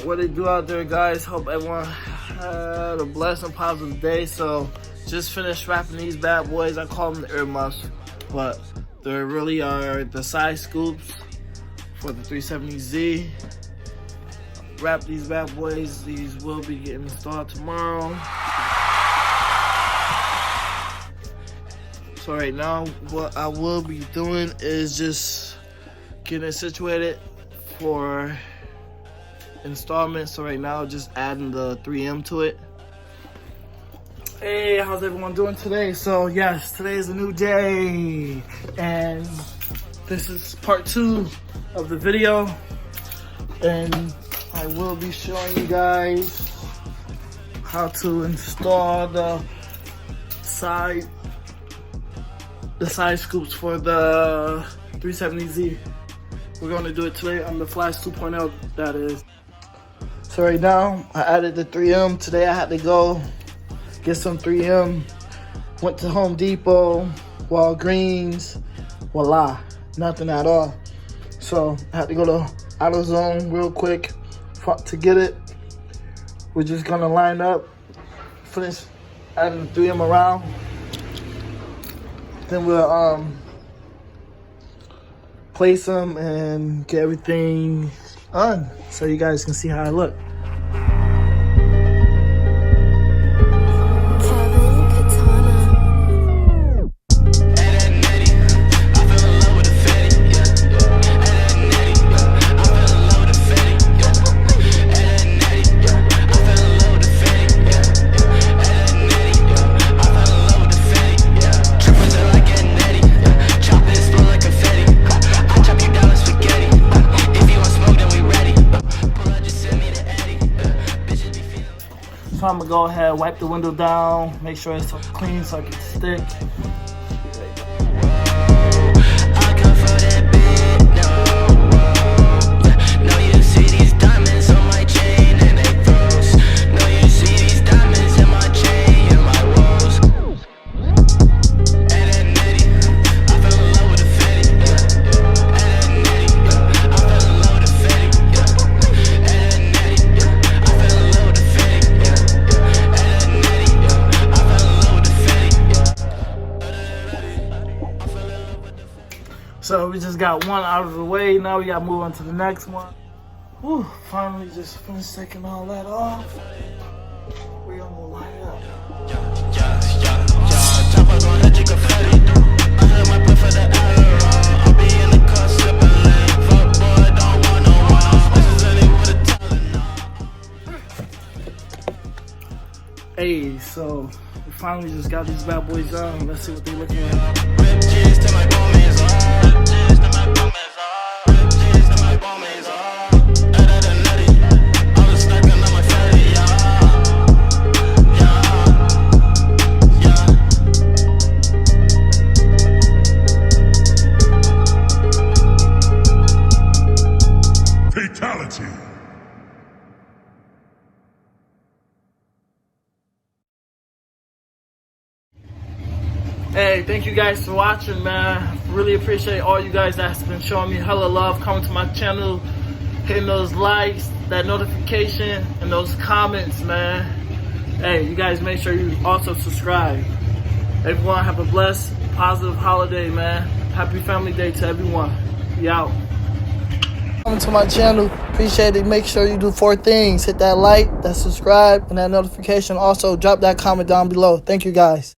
What they do out there, guys. Hope everyone had a blessed and positive day. So just finished wrapping these bad boys. I call them the earmuffs, but they really are the side scoops for the 370Z. Wrap these bad boys. These will be getting installed tomorrow. So right now, what I will be doing is just getting it situated for installment. So right now, just adding the 3M to it. Hey, how's everyone doing today? So yes, today is a new day, and this is part 2 of the video, and I will be showing you guys how to install the side scoops for the 370Z. We're going to do it today on the TheFlash2.0, that is. So right now, I added the 3M. Today I had to go get some 3M. Went to Home Depot, Walgreens, voila, nothing at all. So I had to go to AutoZone real quick to get it. We're just gonna line up, finish adding the 3M around. Then we'll place them and get everything on so you guys can see how I look. So I'm gonna go ahead, wipe the window down, make sure it's clean so I can stick. So we just got one out of the way. Now we gotta move on to the next one. Whew, finally just finished taking all that off. We gonna line it up. Hey, so we finally just got these bad boys on. Let's see what they looking like. Fatality. Hey, thank you guys for watching, man. Really appreciate all you guys that's been showing me hella love, coming to my channel, hitting those likes, that notification, and those comments, man. Hey, you guys make sure you also subscribe. Everyone have a blessed, positive holiday, man. Happy Family Day to everyone. Be out. Coming to my channel, appreciate it. Make sure you do 4 things. Hit that like, that subscribe, and that notification. Also, drop that comment down below. Thank you guys.